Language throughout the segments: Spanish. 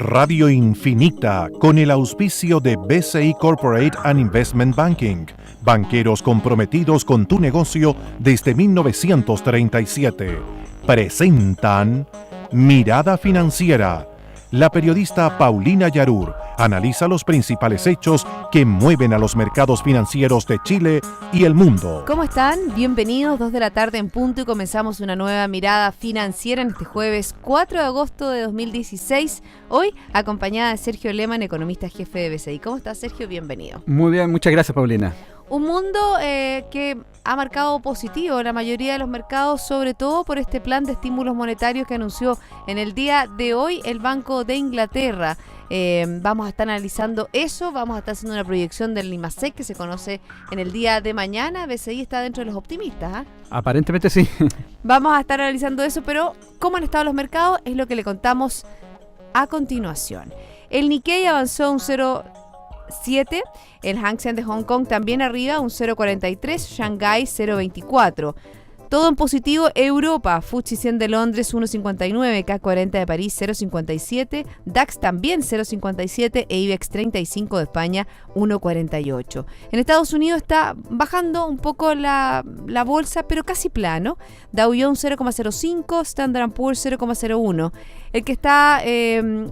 Radio Infinita, con el auspicio de BCI Corporate and Investment Banking, banqueros comprometidos con tu negocio desde 1937, presentan Mirada Financiera. La periodista Paulina Yarur analiza los principales hechos que mueven a los mercados financieros de Chile y el mundo. ¿Cómo están? Bienvenidos, 2 de la tarde en punto y comenzamos una nueva mirada financiera en este jueves 4 de agosto de 2016. Hoy acompañada de Sergio Lehmann, economista jefe de BCI. ¿Cómo estás, Sergio? Bienvenido. Muy bien, muchas gracias, Paulina. Un mundo que ha marcado positivo la mayoría de los mercados, sobre todo por este plan de estímulos monetarios que anunció en el día de hoy el Banco de Inglaterra. Vamos a estar analizando eso, vamos a estar haciendo una proyección del IMASEC que se conoce en el día de mañana. BCI está dentro de los optimistas, ¿eh? Aparentemente sí. Vamos a estar analizando eso, pero cómo han estado los mercados es lo que le contamos a continuación. El Nikkei avanzó un 0,7, el Hang Seng de Hong Kong también arriba, un 0,43, Shanghai 0,24. Todo en positivo, Europa, FTSE 100 de Londres 1,59, CAC 40 de París 0,57, DAX también 0,57 e IBEX 35 de España 1,48. En Estados Unidos está bajando un poco la bolsa, pero casi plano. Dow Jones 0,05, Standard & Poor's 0,01. El que está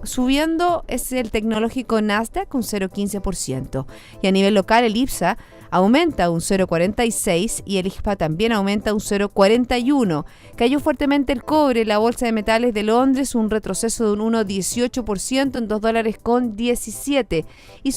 subiendo es el tecnológico Nasdaq con 0,15%. Y a nivel local, el IPSA aumenta un 0,46 y el IXPA también aumenta un 0,41. Cayó fuertemente el cobre, la bolsa de metales de Londres, un retroceso de un 1,18% en $2,17. Y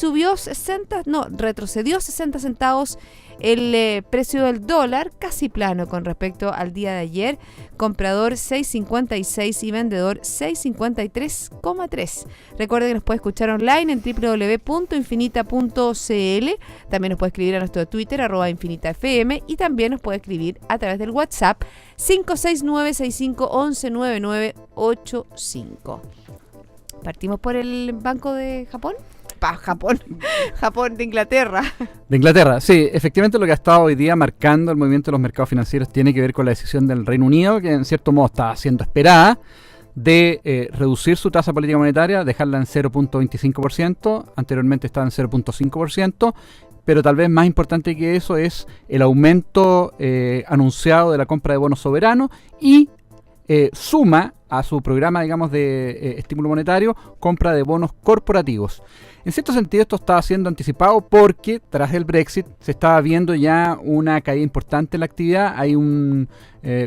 retrocedió 60 centavos el precio del dólar, casi plano con respecto al día de ayer. Comprador 6,56 y vendedor 6,53,3. Recuerden que nos puede escuchar online en www.infinita.cl. También nos puede escribir a nuestro Twitter, @InfinitaFM, y también nos puede escribir a través del WhatsApp 569-6511-9985. Partimos por el Banco de Japón. Japón de Inglaterra. De Inglaterra, sí, efectivamente lo que ha estado hoy día marcando el movimiento de los mercados financieros tiene que ver con la decisión del Reino Unido, que en cierto modo está siendo esperada, de reducir su tasa política monetaria, dejarla en 0,25%, anteriormente estaba en 0,5%, pero tal vez más importante que eso es el aumento anunciado de la compra de bonos soberanos y suma a su programa, digamos, de estímulo monetario, compra de bonos corporativos. En cierto sentido, esto estaba siendo anticipado porque tras el Brexit se estaba viendo ya una caída importante en la actividad. Hay un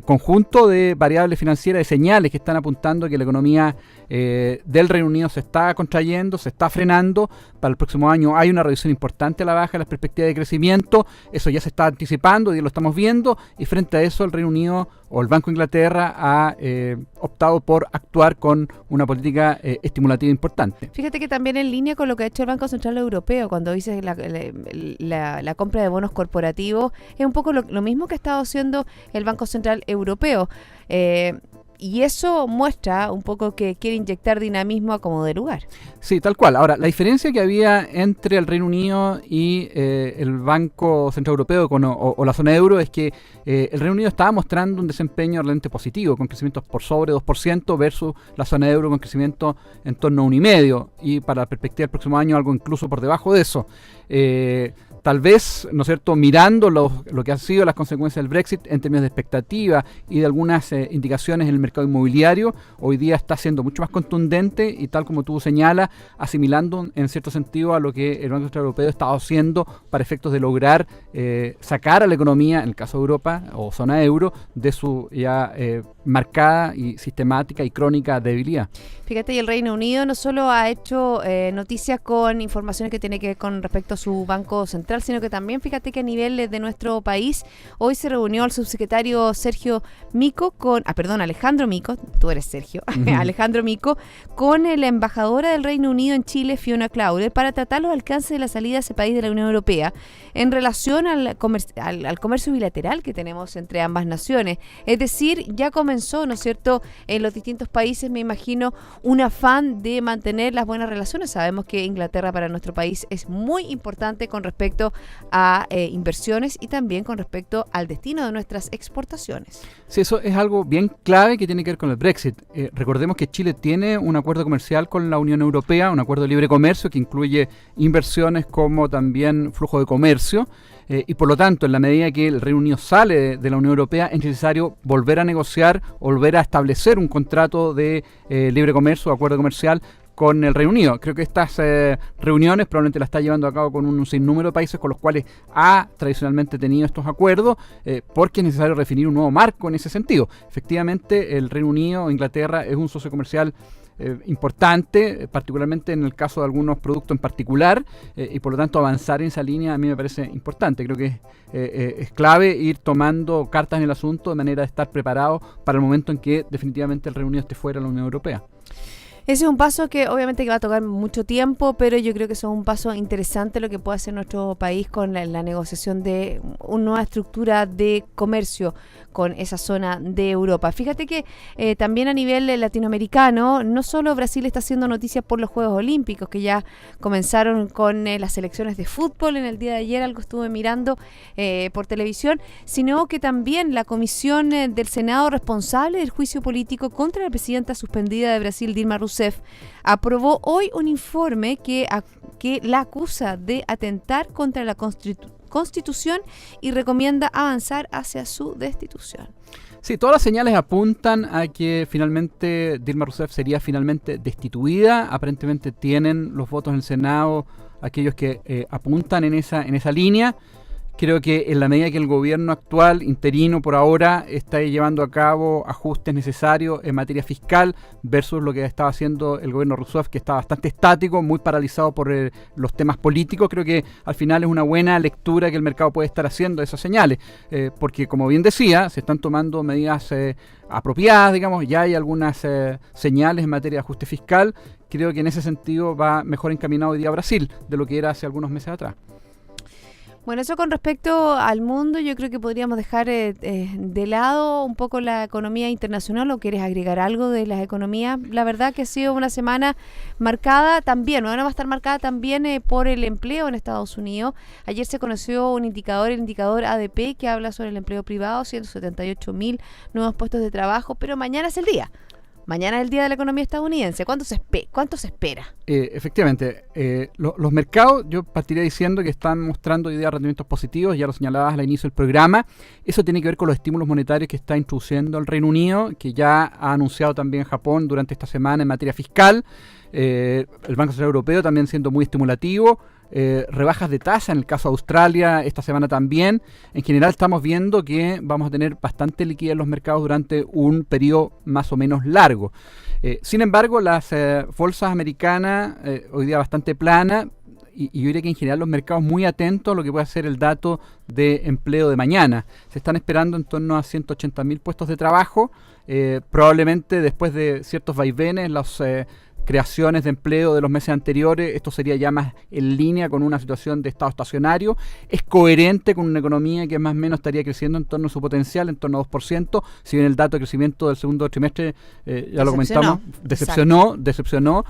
conjunto de variables financieras, de señales que están apuntando que la economía del Reino Unido se está contrayendo, se está frenando. Para el próximo año hay una reducción importante a la baja en las perspectivas de crecimiento. Eso ya se está anticipando y lo estamos viendo. Y frente a eso, el Reino Unido o el Banco de Inglaterra ha optado por actuar con una política estimulativa importante. Fíjate que también en línea con lo que ha hecho el Banco Central Europeo, cuando dice la compra de bonos corporativos, es un poco lo mismo que ha estado haciendo el Banco Central Europeo. Y eso muestra un poco que quiere inyectar dinamismo a como de lugar. Sí, tal cual. Ahora, la diferencia que había entre el Reino Unido y el Banco Central Europeo o la zona euro es que el Reino Unido estaba mostrando un desempeño realmente positivo, con crecimientos por sobre 2% versus la zona euro con crecimiento en torno a 1,5%, y para la perspectiva del próximo año algo incluso por debajo de eso. Tal vez, ¿no es cierto?, mirando lo que han sido las consecuencias del Brexit en términos de expectativa y de algunas indicaciones en el mercado inmobiliario, hoy día está siendo mucho más contundente y, tal como tú señalas, asimilando en cierto sentido a lo que el Banco Central Europeo estaba haciendo para efectos de lograr sacar a la economía, en el caso de Europa o zona euro, de su ya marcada y sistemática y crónica debilidad. Fíjate, y el Reino Unido no solo ha hecho noticias con informaciones que tiene que ver con respecto a su Banco Central, sino que también, fíjate que a nivel de nuestro país, hoy se reunió el subsecretario Alejandro Mico, tú eres Sergio, Alejandro Mico, con la embajadora del Reino Unido en Chile, Fiona Claude, para tratar los alcances de la salida de ese país de la Unión Europea en relación al comercio bilateral que tenemos entre ambas naciones. Es decir, ya comenzó, ¿no es cierto?, en los distintos países, me imagino, un afán de mantener las buenas relaciones. Sabemos que Inglaterra para nuestro país es muy importante con respecto respecto a inversiones y también con respecto al destino de nuestras exportaciones. Sí, eso es algo bien clave que tiene que ver con el Brexit. Recordemos que Chile tiene un acuerdo comercial con la Unión Europea, un acuerdo de libre comercio que incluye inversiones como también flujo de comercio. Y por lo tanto, en la medida que el Reino Unido sale de la Unión Europea, es necesario volver a negociar, volver a establecer un contrato de libre comercio o acuerdo comercial con el Reino Unido. Creo que estas reuniones probablemente las está llevando a cabo con un sinnúmero de países con los cuales ha tradicionalmente tenido estos acuerdos, porque es necesario definir un nuevo marco en ese sentido. Efectivamente, el Reino Unido o Inglaterra es un socio comercial importante, particularmente en el caso de algunos productos en particular, y por lo tanto avanzar en esa línea a mí me parece importante. Creo que es clave ir tomando cartas en el asunto de manera de estar preparado para el momento en que definitivamente el Reino Unido esté fuera de la Unión Europea. Ese es un paso que obviamente que va a tocar mucho tiempo, pero yo creo que eso es un paso interesante lo que puede hacer nuestro país con la negociación de una nueva estructura de comercio con esa zona de Europa. Fíjate que también a nivel latinoamericano, no solo Brasil está haciendo noticias por los Juegos Olímpicos, que ya comenzaron con las selecciones de fútbol en el día de ayer, algo estuve mirando por televisión, sino que también la comisión del Senado responsable del juicio político contra la presidenta suspendida de Brasil, Dilma Rousseff, aprobó hoy un informe que la acusa de atentar contra la Constitución y recomienda avanzar hacia su destitución. Sí, todas las señales apuntan a que finalmente Dilma Rousseff sería finalmente destituida. Aparentemente tienen los votos en el Senado aquellos que apuntan en esa línea. Creo que en la medida que el gobierno actual, interino por ahora, está llevando a cabo ajustes necesarios en materia fiscal versus lo que estaba haciendo el gobierno Rousseff, que está bastante estático, muy paralizado por los temas políticos, creo que al final es una buena lectura que el mercado puede estar haciendo de esas señales, porque como bien decía, se están tomando medidas apropiadas, digamos, ya hay algunas señales en materia de ajuste fiscal. Creo que en ese sentido va mejor encaminado hoy día Brasil de lo que era hace algunos meses atrás. Bueno, eso con respecto al mundo, yo creo que podríamos dejar de lado un poco la economía internacional. ¿O quieres agregar algo de las economías? La verdad que ha sido una semana marcada también, va a estar marcada también por el empleo en Estados Unidos. Ayer se conoció un indicador, el indicador ADP, que habla sobre el empleo privado, 178.000 nuevos puestos de trabajo, pero mañana es el día. Mañana es el día de la economía estadounidense. ¿Cuánto se espera? Efectivamente, los mercados, yo partiría diciendo que están mostrando hoy día rendimientos positivos, ya lo señalabas al inicio del programa. Eso tiene que ver con los estímulos monetarios que está introduciendo el Reino Unido, que ya ha anunciado también Japón durante esta semana en materia fiscal. El Banco Central Europeo también siendo muy estimulativo. Rebajas de tasa en el caso de Australia esta semana también. En general estamos viendo que vamos a tener bastante liquidez en los mercados durante un periodo más o menos largo. Sin embargo, las bolsas americanas hoy día bastante planas, y yo diría que en general los mercados muy atentos a lo que puede ser el dato de empleo de mañana. Se están esperando en torno a 180.000 puestos de trabajo, probablemente después de ciertos vaivenes, los creaciones de empleo de los meses anteriores, esto sería ya más en línea con una situación de estado estacionario. Es coherente con una economía que más o menos estaría creciendo en torno a su potencial, en torno a 2%, si bien el dato de crecimiento del segundo trimestre, ya lo comentamos, decepcionó.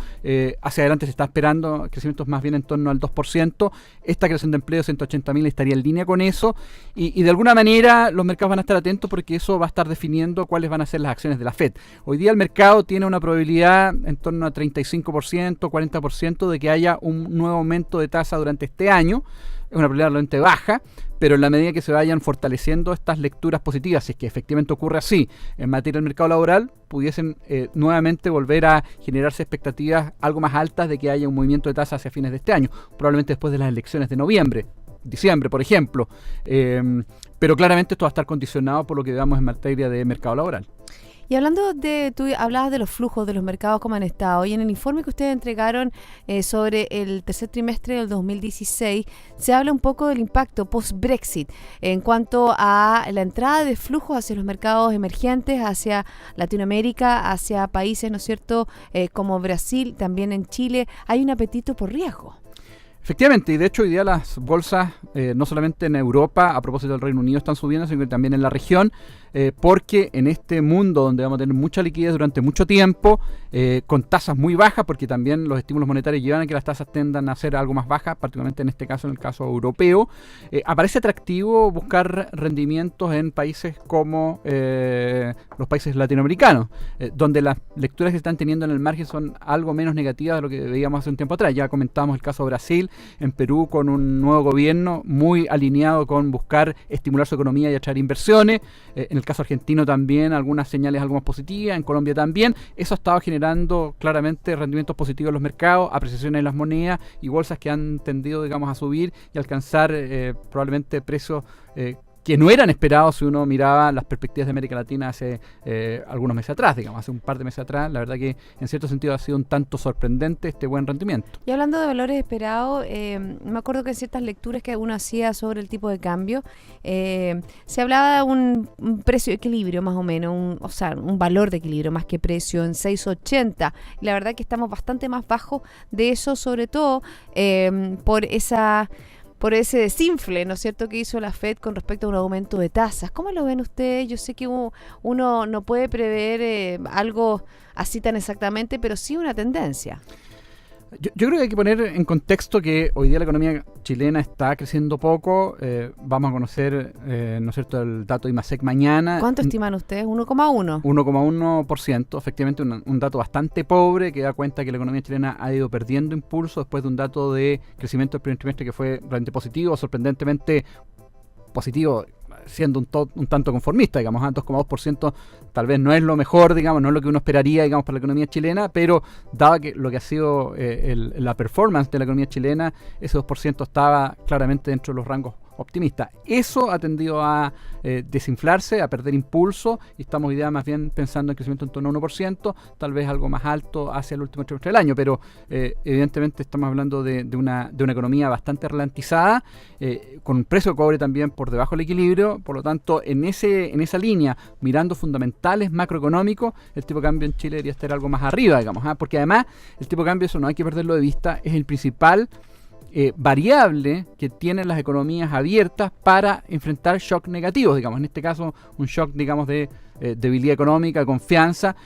Hacia adelante se está esperando crecimientos más bien en torno al 2%. Esta creación de empleo, 180.000, estaría en línea con eso, y de alguna manera los mercados van a estar atentos porque eso va a estar definiendo cuáles van a ser las acciones de la FED. Hoy día el mercado tiene una probabilidad en torno a 35%, 40% de que haya un nuevo aumento de tasa durante este año. Es una probabilidad realmente baja, pero en la medida que se vayan fortaleciendo estas lecturas positivas, si es que efectivamente ocurre así en materia del mercado laboral, pudiesen nuevamente volver a generarse expectativas algo más altas de que haya un movimiento de tasa hacia fines de este año, probablemente después de las elecciones de diciembre, por ejemplo. Pero claramente esto va a estar condicionado por lo que veamos en materia de mercado laboral. Y hablando tú hablabas de los flujos de los mercados, cómo han estado, y en el informe que ustedes entregaron sobre el tercer trimestre del 2016, se habla un poco del impacto post-Brexit en cuanto a la entrada de flujos hacia los mercados emergentes, hacia Latinoamérica, hacia países, ¿no es cierto?, como Brasil, también en Chile. Hay un apetito por riesgo. Efectivamente, y de hecho hoy día las bolsas, no solamente en Europa, a propósito del Reino Unido, están subiendo, sino que también en la región. porque en este mundo donde vamos a tener mucha liquidez durante mucho tiempo, con tasas muy bajas, porque también los estímulos monetarios llevan a que las tasas tendan a ser algo más bajas, particularmente en este caso, en el caso europeo, aparece atractivo buscar rendimientos en países como los países latinoamericanos, donde las lecturas que se están teniendo en el margen son algo menos negativas de lo que veíamos hace un tiempo atrás. Ya comentábamos el caso de Brasil, en Perú con un nuevo gobierno muy alineado con buscar estimular su economía y atraer inversiones, en el caso argentino también algunas señales algo más positivas, en Colombia también. Eso ha estado generando claramente rendimientos positivos en los mercados, apreciaciones en las monedas y bolsas que han tendido, digamos, a subir y alcanzar probablemente precios que no eran esperados si uno miraba las perspectivas de América Latina hace algunos meses atrás, digamos, hace un par de meses atrás. La verdad que en cierto sentido ha sido un tanto sorprendente este buen rendimiento. Y hablando de valores esperados, me acuerdo que en ciertas lecturas que uno hacía sobre el tipo de cambio, se hablaba de un precio de equilibrio más o menos, un valor de equilibrio más que precio en 6.80. Y la verdad que estamos bastante más bajo de eso, sobre todo por ese desinfle, ¿no es cierto?, que hizo la Fed con respecto a un aumento de tasas. ¿Cómo lo ven ustedes? Yo sé que uno no puede prever algo así tan exactamente, pero sí una tendencia. Yo creo que hay que poner en contexto que hoy día la economía chilena está creciendo poco. Vamos a conocer, ¿no es cierto?, el dato de IMASEC mañana. ¿Cuánto estiman ustedes? 1,1. 1,1%, efectivamente un dato bastante pobre que da cuenta que la economía chilena ha ido perdiendo impulso después de un dato de crecimiento del primer trimestre que fue realmente positivo, sorprendentemente positivo, siendo un tanto conformista, digamos, 2,2% tal vez no es lo mejor, digamos, no es lo que uno esperaría, digamos, para la economía chilena, pero dado que lo que ha sido la performance de la economía chilena, ese 2% estaba claramente dentro de los rangos optimistas. Eso ha tendido a desinflarse, a perder impulso, y estamos hoy día más bien pensando en crecimiento en torno a 1%, tal vez algo más alto hacia el último trimestre del año, pero evidentemente estamos hablando de una economía bastante ralentizada, con un precio de cobre también por debajo del equilibrio. Por lo tanto, en esa línea, mirando fundamentales macroeconómicos, el tipo de cambio en Chile debería estar algo más arriba, digamos, porque además el tipo de cambio, eso no hay que perderlo de vista, es el principal variable que tienen las economías abiertas para enfrentar shock negativos, digamos, en este caso un shock, digamos, de debilidad económica, confianza.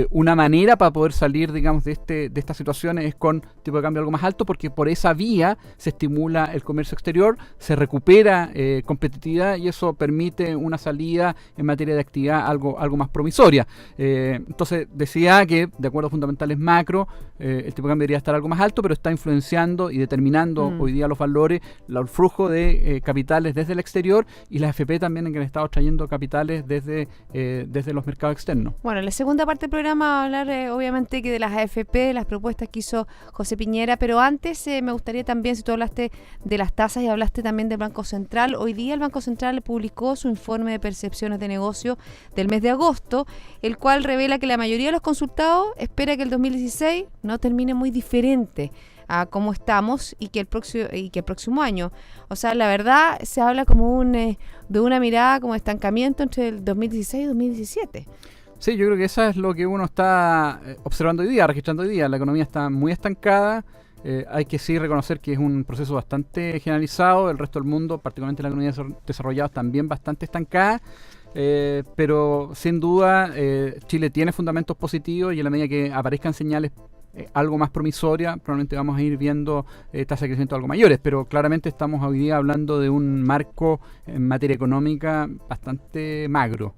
Una manera para poder salir, digamos, de estas situaciones es con tipo de cambio algo más alto, porque por esa vía se estimula el comercio exterior, se recupera competitividad, y eso permite una salida en materia de actividad algo más promisoria. Entonces decía que, de acuerdo a fundamentales macro, el tipo de cambio debería estar algo más alto, pero está influenciando y determinando hoy día los valores, el flujo de capitales desde el exterior, y las AFP también, en que han estado trayendo capitales desde los mercados externos. Bueno, en la segunda parte del programa va a hablar obviamente que de las AFP, las propuestas que hizo José Piñera, pero antes me gustaría también, si tú hablaste de las tasas y hablaste también del Banco Central, hoy día el Banco Central publicó su informe de percepciones de negocio del mes de agosto, el cual revela que la mayoría de los consultados espera que el 2016 no termine muy diferente a cómo estamos y que el próximo año. O sea, la verdad se habla como de una mirada como de estancamiento entre el 2016 y 2017. Sí, yo creo que eso es lo que uno está observando hoy día, registrando hoy día. La economía está muy estancada. Hay que sí reconocer que es un proceso bastante generalizado. El resto del mundo, particularmente la economía desarrollada, también bastante estancada. Pero sin duda Chile tiene fundamentos positivos, y en la medida que aparezcan señales algo más promisoria, probablemente vamos a ir viendo tasas de crecimiento algo mayores, pero claramente estamos hoy día hablando de un marco en materia económica bastante magro.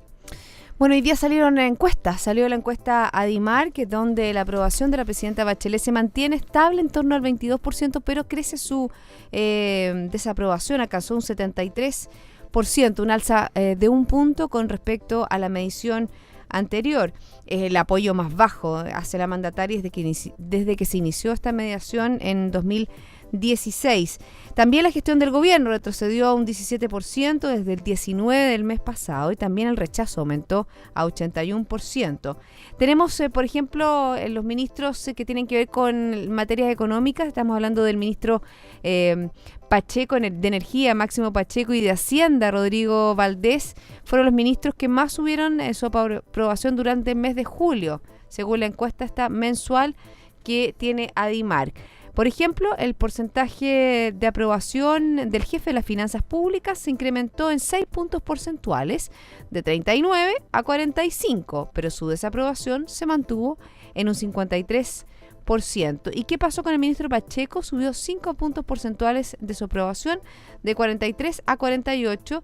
Bueno, hoy día salió la encuesta Adimar, que es donde la aprobación de la presidenta Bachelet se mantiene estable en torno al 22%, pero crece su desaprobación, alcanzó un 73%, un alza de un punto con respecto a la medición anterior. El apoyo más bajo hacia la mandataria desde que se inició esta mediación en 2016. También la gestión del gobierno retrocedió a un 17% desde el 19% del mes pasado, y también el rechazo aumentó a 81%. Tenemos, por ejemplo, los ministros que tienen que ver con materias económicas. Estamos hablando del ministro Pacheco de Energía, Máximo Pacheco, y de Hacienda, Rodrigo Valdés. Fueron los ministros que más subieron su aprobación durante el mes de julio, según la encuesta esta mensual que tiene Adimar. Por ejemplo, el porcentaje de aprobación del jefe de las finanzas públicas se incrementó en 6 puntos porcentuales, de 39 a 45, pero su desaprobación se mantuvo en un 53%. ¿Y qué pasó con el ministro Pacheco? Subió 5 puntos porcentuales de su aprobación, de 43 a 48,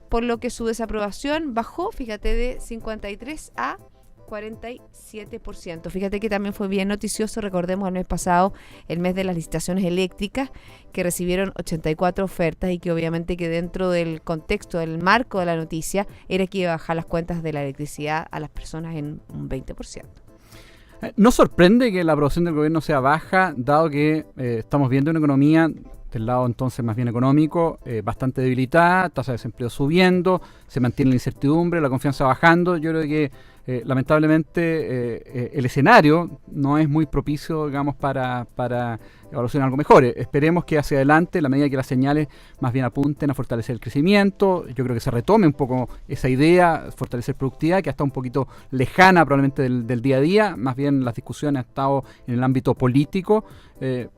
por lo que su desaprobación bajó, fíjate, de 53 a 47%. Fíjate que también fue bien noticioso, recordemos el mes pasado, el mes de las licitaciones eléctricas, que recibieron 84 ofertas y que obviamente que dentro del contexto, del marco de la noticia, era que iba a bajar las cuentas de la electricidad a las personas en un 20%. No sorprende que la aprobación del gobierno sea baja, dado que estamos viendo una economía del lado entonces más bien económico, bastante debilitada, tasa de desempleo subiendo, se mantiene la incertidumbre, la confianza bajando. Yo creo que lamentablemente el escenario no es muy propicio, digamos, para evaluacionar algo mejor. Esperemos que hacia adelante, a la medida que las señales más bien apunten a fortalecer el crecimiento, yo creo que se retome un poco esa idea, fortalecer productividad, que ha estado un poquito lejana probablemente del día a día, más bien las discusiones han estado en el ámbito político,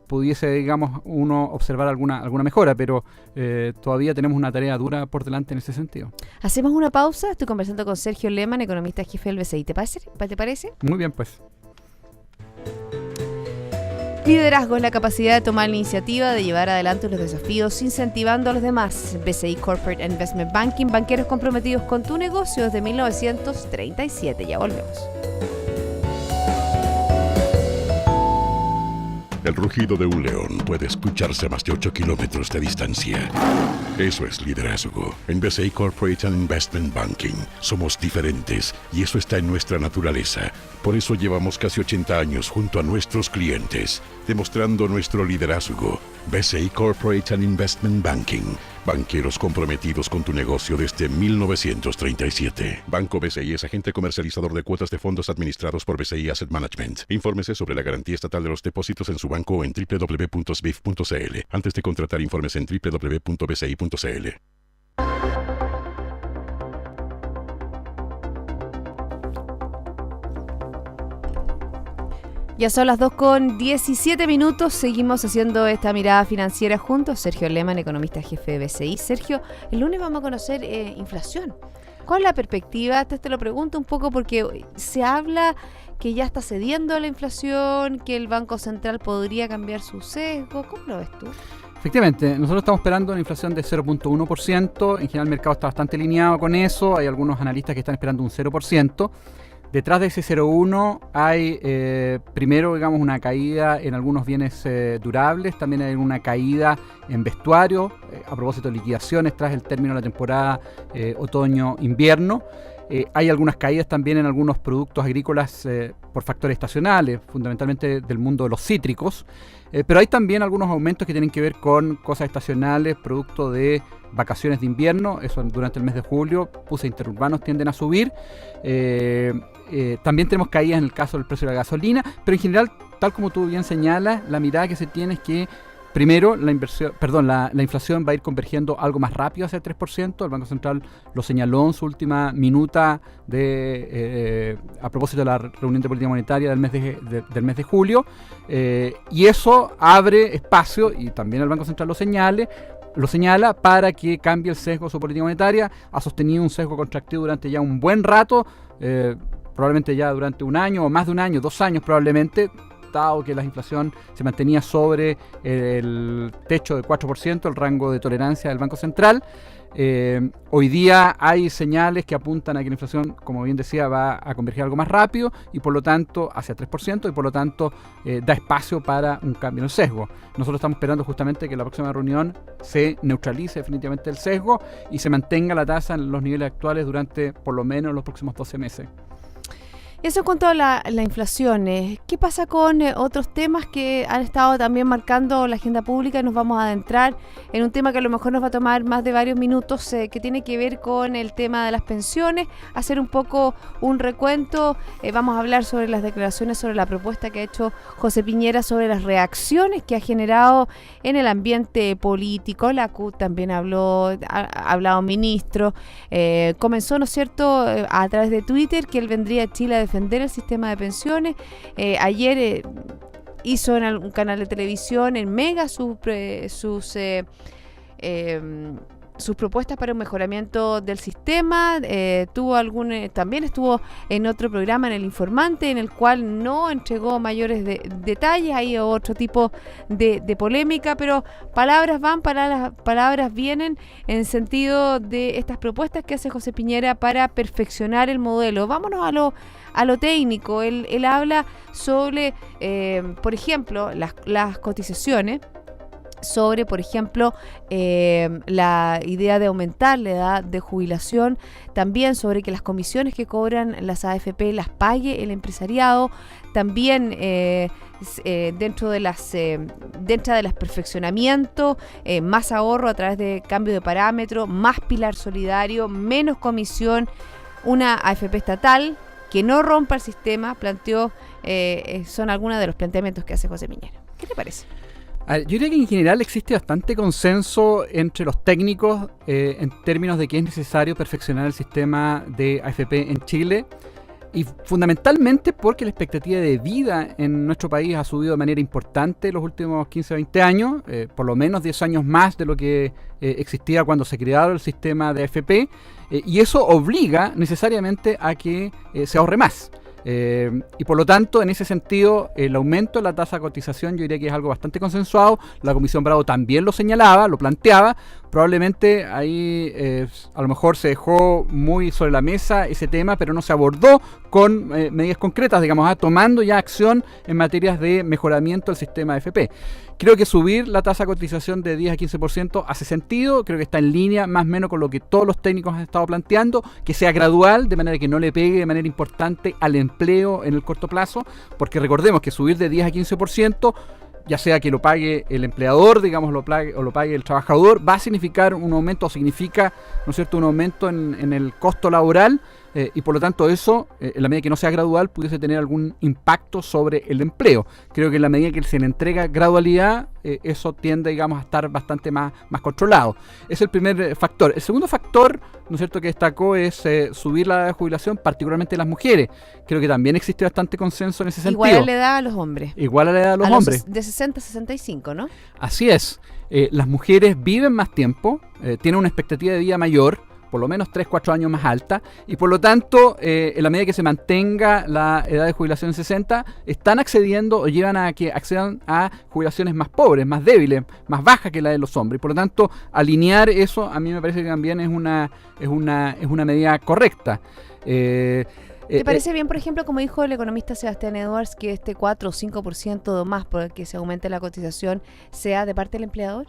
pudiese, digamos, uno observar alguna mejora, pero todavía tenemos una tarea dura por delante en ese sentido. Hacemos una pausa, estoy conversando con Sergio Lehmann, economista jefe del BCI. ¿Te parece? Muy bien, pues. Liderazgo es la capacidad de tomar la iniciativa, de llevar adelante los desafíos, incentivando a los demás. BCI Corporate Investment Banking, banqueros comprometidos con tu negocio desde 1937. Ya volvemos. El rugido de un león puede escucharse a más de 8 kilómetros de distancia. Eso es liderazgo. En BCI Corporate and Investment Banking somos diferentes y eso está en nuestra naturaleza. Por eso llevamos casi 80 años junto a nuestros clientes, demostrando nuestro liderazgo. BCI Corporate and Investment Banking. Banqueros comprometidos con tu negocio desde 1937. Banco BCI es agente comercializador de cuotas de fondos administrados por BCI Asset Management. Infórmese sobre la garantía estatal de los depósitos en su banco en www.sbif.cl. Antes de contratar, informes en www.bci.cl. Ya son las 2:17. Seguimos haciendo esta mirada financiera juntos. Sergio Lehmann, economista jefe de BCI. Sergio, el lunes vamos a conocer inflación. ¿Cuál es la perspectiva? Te lo pregunto un poco porque se habla que ya está cediendo la inflación, que el Banco Central podría cambiar su sesgo. ¿Cómo lo ves tú? Efectivamente, nosotros estamos esperando una inflación de 0.1%. En general el mercado está bastante alineado con eso. Hay algunos analistas que están esperando un 0%. Detrás de ese 0,1 hay primero, digamos, una caída en algunos bienes durables, también hay una caída en vestuario, a propósito de liquidaciones tras el término de la temporada otoño-invierno. Hay algunas caídas también en algunos productos agrícolas por factores estacionales, fundamentalmente del mundo de los cítricos, pero hay también algunos aumentos que tienen que ver con cosas estacionales, producto de vacaciones de invierno. Eso durante el mes de julio, buses interurbanos tienden a subir. También tenemos caídas en el caso del precio de la gasolina, pero en general, tal como tú bien señalas, la mirada que se tiene es que primero, la inflación va a ir convergiendo algo más rápido hacia el 3%. El Banco Central lo señaló en su última minuta a propósito de la reunión de política monetaria del mes de julio. Y eso abre espacio, y también el Banco Central lo señala para que cambie el sesgo de su política monetaria. Ha sostenido un sesgo contractivo durante ya un buen rato, probablemente ya durante un año o más de un año, 2 años probablemente, dado que la inflación se mantenía sobre el techo de 4%, el rango de tolerancia del Banco Central. Hoy día hay señales que apuntan a que la inflación, como bien decía, va a converger algo más rápido y por lo tanto hacia 3%, y por lo tanto da espacio para un cambio en el sesgo. Nosotros estamos esperando justamente que en la próxima reunión se neutralice definitivamente el sesgo y se mantenga la tasa en los niveles actuales durante por lo menos los próximos 12 meses. Eso en cuanto a la inflación. ¿Qué pasa con otros temas que han estado también marcando la agenda pública? Nos vamos a adentrar en un tema que a lo mejor nos va a tomar más de varios minutos, que tiene que ver con el tema de las pensiones, hacer un poco un recuento. Vamos a hablar sobre las declaraciones, sobre la propuesta que ha hecho José Piñera, sobre las reacciones que ha generado en el ambiente político. La CUT también ha hablado ministro. Comenzó, ¿no es cierto?, a través de Twitter, que él vendría a Chile a defender el sistema de pensiones. Ayer hizo en algún canal de televisión, en Mega, sus propuestas para un mejoramiento del sistema. También estuvo en otro programa, en El Informante, en el cual no entregó mayores detalles. Hay otro tipo de polémica, pero palabras van, palabras vienen en el sentido de estas propuestas que hace José Piñera para perfeccionar el modelo. Vámonos a lo técnico. Él habla sobre, por ejemplo, las cotizaciones, sobre, por ejemplo, la idea de aumentar la edad de jubilación, también sobre que las comisiones que cobran las AFP las pague el empresariado, también dentro de las perfeccionamientos, más ahorro a través de cambio de parámetro, más pilar solidario, menos comisión, una AFP estatal que no rompa el sistema, son algunos de los planteamientos que hace José Piñera. ¿Qué te parece? Yo diría que en general existe bastante consenso entre los técnicos en términos de que es necesario perfeccionar el sistema de AFP en Chile, y fundamentalmente porque la expectativa de vida en nuestro país ha subido de manera importante los últimos 15 o 20 años, por lo menos 10 años más de lo que existía cuando se creó el sistema de AFP, y eso obliga necesariamente a que se ahorre más. Y por lo tanto, en ese sentido, el aumento de la tasa de cotización yo diría que es algo bastante consensuado. La Comisión Bravo también lo señalaba, lo planteaba. Probablemente ahí a lo mejor se dejó muy sobre la mesa ese tema, pero no se abordó con medidas concretas, digamos, tomando ya acción en materias de mejoramiento del sistema de AFP. Creo que subir la tasa de cotización de 10 a 15% hace sentido, creo que está en línea más o menos con lo que todos los técnicos han estado planteando, que sea gradual, de manera que no le pegue de manera importante al empleo en el corto plazo, porque recordemos que subir de 10 a 15%, ya sea que lo pague el empleador, digamos, o lo pague el trabajador, va a significar un aumento, o significa, ¿no es cierto?, un aumento en el costo laboral, y por lo tanto eso, en la medida que no sea gradual, pudiese tener algún impacto sobre el empleo. Creo que en la medida que se le entrega gradualidad, eso tiende, digamos, a estar bastante más controlado. Es el primer factor. El segundo factor, ¿no es cierto?, que destacó es subir la edad de jubilación, particularmente de las mujeres. Creo que también existe bastante consenso en ese sentido. Igual a la edad a los hombres. Igual a la edad a los hombres. De 60 a 65, ¿no? Así es. Las mujeres viven más tiempo, tienen una expectativa de vida mayor, por lo menos 3-4 años más alta, y por lo tanto, en la medida que se mantenga la edad de jubilación en 60, están accediendo o llevan a que accedan a jubilaciones más pobres, más débiles, más bajas que la de los hombres. Por lo tanto, alinear eso a mí me parece que también es una medida correcta. ¿Te parece bien, por ejemplo, como dijo el economista Sebastián Edwards, que este 4 o 5% más por el que se aumente la cotización sea de parte del empleador?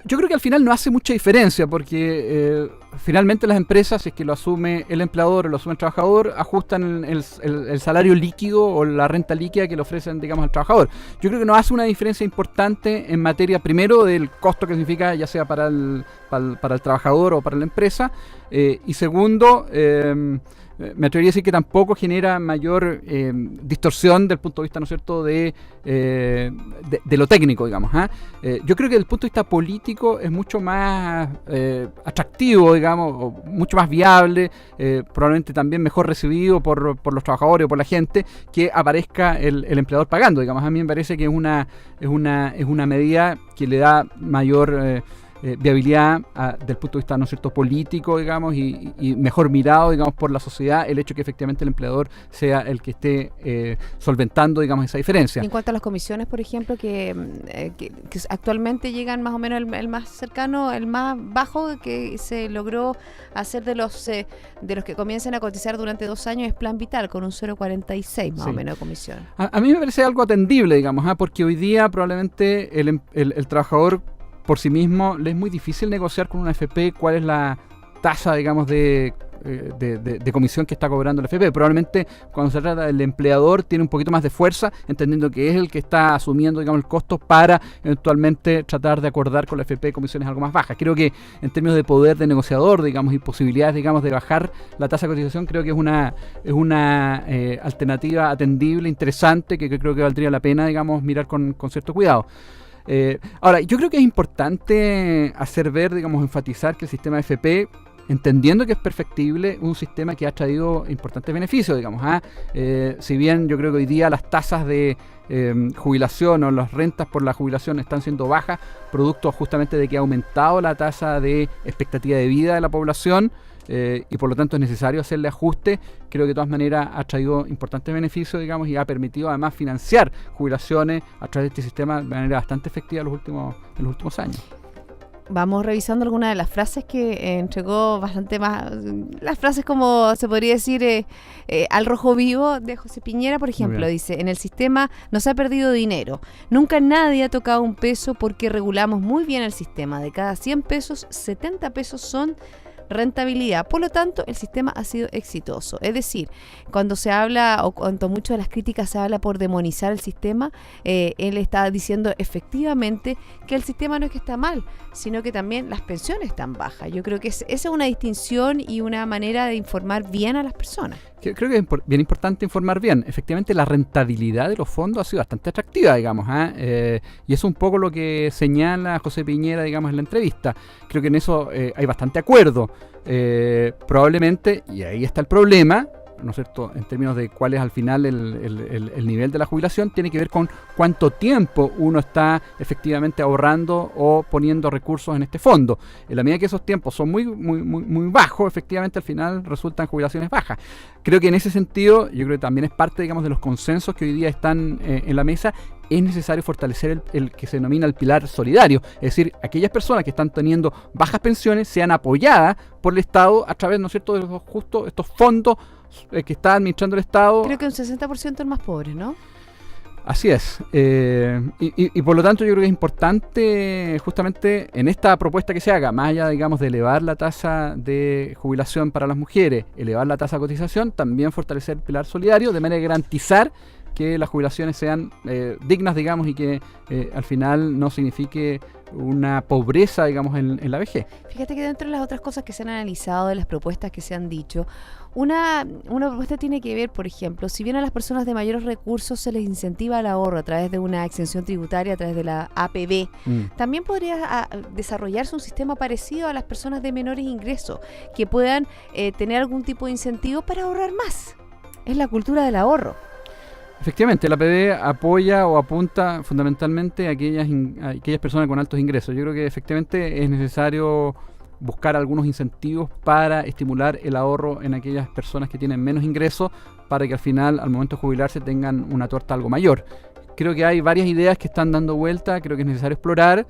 Yo creo que al final no hace mucha diferencia, porque finalmente las empresas, si es que lo asume el empleador o lo asume el trabajador, ajustan el salario líquido o la renta líquida que le ofrecen, digamos, al trabajador. Yo creo que no hace una diferencia importante en materia, primero, del costo que significa, ya sea para el trabajador o para la empresa, y segundo, me atrevería a decir que tampoco genera mayor distorsión del punto de vista, ¿no es cierto?, de lo técnico, digamos. Yo creo que desde el punto de vista político es mucho más atractivo, digamos, o mucho más viable, probablemente también mejor recibido por los trabajadores o por la gente, que aparezca el empleador pagando, digamos. A mí me parece que es una medida que le da mayor viabilidad del punto de vista, ¿no es cierto?, político, digamos, y mejor mirado, digamos, por la sociedad, el hecho que efectivamente el empleador sea el que esté solventando, digamos, esa diferencia. En cuanto a las comisiones, por ejemplo, que actualmente llegan más o menos el más cercano, el más bajo que se logró hacer de los que comienzan a cotizar durante 2 años es Plan Vital, con un 0,46 más o menos de comisión. A mí me parece algo atendible, digamos, porque hoy día probablemente el trabajador por sí mismo le es muy difícil negociar con una AFP cuál es la tasa, digamos, de comisión que está cobrando la AFP. Probablemente cuando se trata del empleador tiene un poquito más de fuerza, entendiendo que es el que está asumiendo, digamos, el costo para eventualmente tratar de acordar con la AFP comisiones algo más bajas. Creo que en términos de poder de negociador, digamos, y posibilidades, digamos, de bajar la tasa de cotización, creo que es una alternativa atendible, interesante, que creo que valdría la pena, digamos, mirar con cierto cuidado. Ahora, yo creo que es importante hacer ver, digamos, enfatizar que el sistema de FP entendiendo que es perfectible un sistema que ha traído importantes beneficios, digamos. Si bien yo creo que hoy día las tasas de jubilación o las rentas por la jubilación están siendo bajas, producto justamente de que ha aumentado la tasa de expectativa de vida de la población, y por lo tanto es necesario hacerle ajuste. Creo que de todas maneras ha traído importantes beneficios, digamos, y ha permitido además financiar jubilaciones a través de este sistema de manera bastante efectiva en los últimos años. Vamos revisando algunas de las frases que entregó bastante más, las frases como se podría decir al rojo vivo de José Piñera, por ejemplo, dice: en el sistema no se ha perdido dinero, nunca nadie ha tocado un peso porque regulamos muy bien el sistema, de cada 100 pesos, 70 pesos son rentabilidad, por lo tanto el sistema ha sido exitoso. Es decir, cuando se habla o cuando mucho de las críticas se habla por demonizar el sistema, él está diciendo efectivamente que el sistema no es que está mal, sino que también las pensiones están bajas. Yo creo que esa es una distinción y una manera de informar bien a las personas. Creo que es bien importante informar bien. Efectivamente, la rentabilidad de los fondos ha sido bastante atractiva, digamos, y es un poco lo que señala José Piñera, digamos, en la entrevista. Creo que en eso hay bastante acuerdo. Probablemente, y ahí está el problema, ¿no es cierto?, en términos de cuál es al final el nivel de la jubilación, tiene que ver con cuánto tiempo uno está efectivamente ahorrando o poniendo recursos en este fondo. En la medida que esos tiempos son muy bajos, efectivamente al final resultan jubilaciones bajas. Creo que en ese sentido, yo creo que también es parte, digamos, de los consensos que hoy día están en la mesa. Es necesario fortalecer el que se denomina el pilar solidario, es decir, aquellas personas que están teniendo bajas pensiones sean apoyadas por el Estado a través, ¿no es cierto?, de justo estos fondos que está administrando el Estado. Creo que un 60% es más pobre, ¿no? Así es, y por lo tanto yo creo que es importante justamente en esta propuesta que se haga, más allá, digamos, de elevar la tasa de jubilación para las mujeres, elevar la tasa de cotización, también fortalecer el pilar solidario de manera de garantizar que las jubilaciones sean dignas, digamos, y que al final no signifique una pobreza, digamos, en la vejez. Fíjate que dentro de las otras cosas que se han analizado, de las propuestas que se han dicho, una propuesta tiene que ver, por ejemplo, si bien a las personas de mayores recursos se les incentiva el ahorro a través de una exención tributaria, a través de la APB, también podría desarrollarse un sistema parecido a las personas de menores ingresos, que puedan tener algún tipo de incentivo para ahorrar más. Es la cultura del ahorro. Efectivamente, la APB apoya o apunta fundamentalmente a aquellas personas con altos ingresos. Yo creo que efectivamente es necesario buscar algunos incentivos para estimular el ahorro en aquellas personas que tienen menos ingresos, para que al final, al momento de jubilarse, tengan una torta algo mayor. Creo que hay varias ideas que están dando vuelta, creo que es necesario explorar,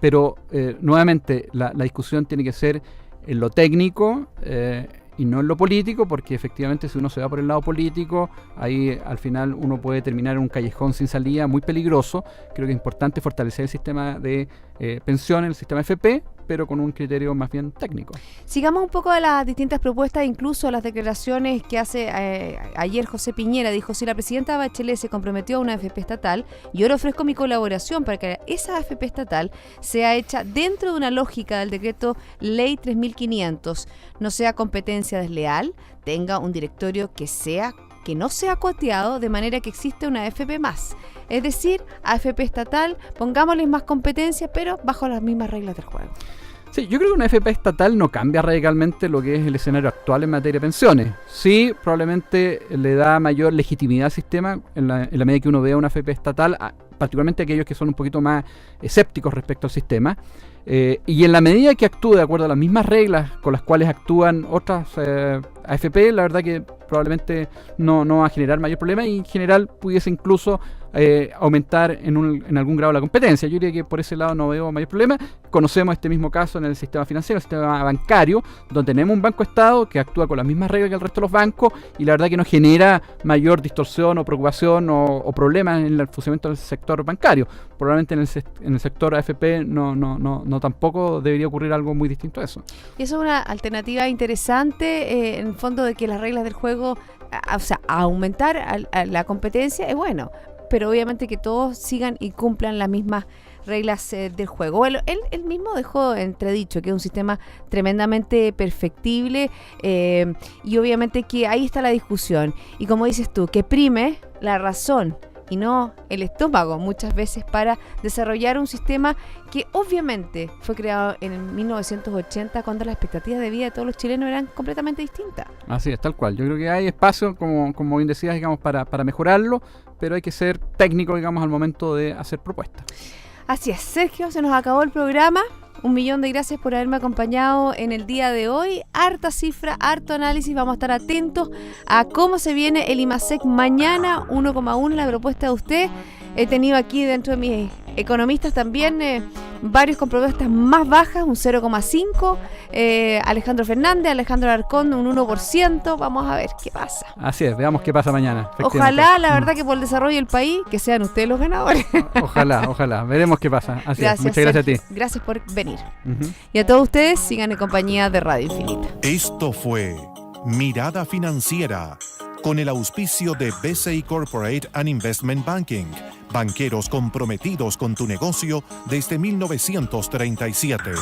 pero nuevamente la discusión tiene que ser en lo técnico, y no en lo político, porque efectivamente si uno se va por el lado político, ahí al final uno puede terminar en un callejón sin salida muy peligroso. Creo que es importante fortalecer el sistema de pensiones, el sistema FP, pero con un criterio más bien técnico. Sigamos un poco de las distintas propuestas, incluso las declaraciones que hace ayer José Piñera. Dijo: si la presidenta Bachelet se comprometió a una AFP estatal, yo le ofrezco mi colaboración para que esa AFP estatal sea hecha dentro de una lógica del decreto Ley 3500, no sea competencia desleal, tenga un directorio que no sea coteado, de manera que existe una AFP más. Es decir, AFP estatal, pongámosles más competencia, pero bajo las mismas reglas del juego. Sí, yo creo que una AFP estatal no cambia radicalmente lo que es el escenario actual en materia de pensiones. Sí, probablemente le da mayor legitimidad al sistema en la medida que uno vea una AFP estatal, particularmente aquellos que son un poquito más escépticos respecto al sistema. Y en la medida que actúe de acuerdo a las mismas reglas con las cuales actúan otras AFP, la verdad que probablemente no va a generar mayor problema, y en general pudiese incluso aumentar en algún grado la competencia. Yo diría que por ese lado no veo mayor problema. Conocemos este mismo caso en el sistema financiero, el sistema bancario, donde tenemos un banco estado que actúa con las mismas reglas que el resto de los bancos, y la verdad que no genera mayor distorsión o preocupación o problemas en el funcionamiento del sector bancario. Probablemente en el sector AFP no tampoco debería ocurrir algo muy distinto a eso. Y eso es una alternativa interesante, en el fondo, de que las reglas del juego, o sea, aumentar la competencia es bueno, pero obviamente que todos sigan y cumplan las mismas reglas del juego. Bueno, él mismo dejó entredicho que es un sistema tremendamente perfectible, y obviamente que ahí está la discusión. Y como dices tú, que prime la razón, y no el estómago muchas veces para desarrollar un sistema que obviamente fue creado en 1980 cuando las expectativas de vida de todos los chilenos eran completamente distintas. Así es, tal cual. Yo creo que hay espacio, como bien decías, digamos, para mejorarlo, pero hay que ser técnico, digamos, al momento de hacer propuestas. Así es, Sergio, se nos acabó el programa. 1.000.000 de gracias por haberme acompañado en el día de hoy. Harta cifra, harto análisis. Vamos a estar atentos a cómo se viene el IMASEC mañana, 1,1 la propuesta de usted. He tenido aquí dentro de mis economistas también varios con propuestas más bajas, un 0,5. Alejandro Fernández, Alejandro Alarcón, un 1%. Vamos a ver qué pasa. Así es, veamos qué pasa mañana. Ojalá, la verdad, que por el desarrollo del país, que sean ustedes los ganadores. Ojalá. Veremos qué pasa. Así es. Muchas gracias a ti. Gracias por venir. Y a todos ustedes, sigan en compañía de Radio Infinita. Esto fue Mirada Financiera, con el auspicio de BCI Corporate and Investment Banking, banqueros comprometidos con tu negocio desde 1937.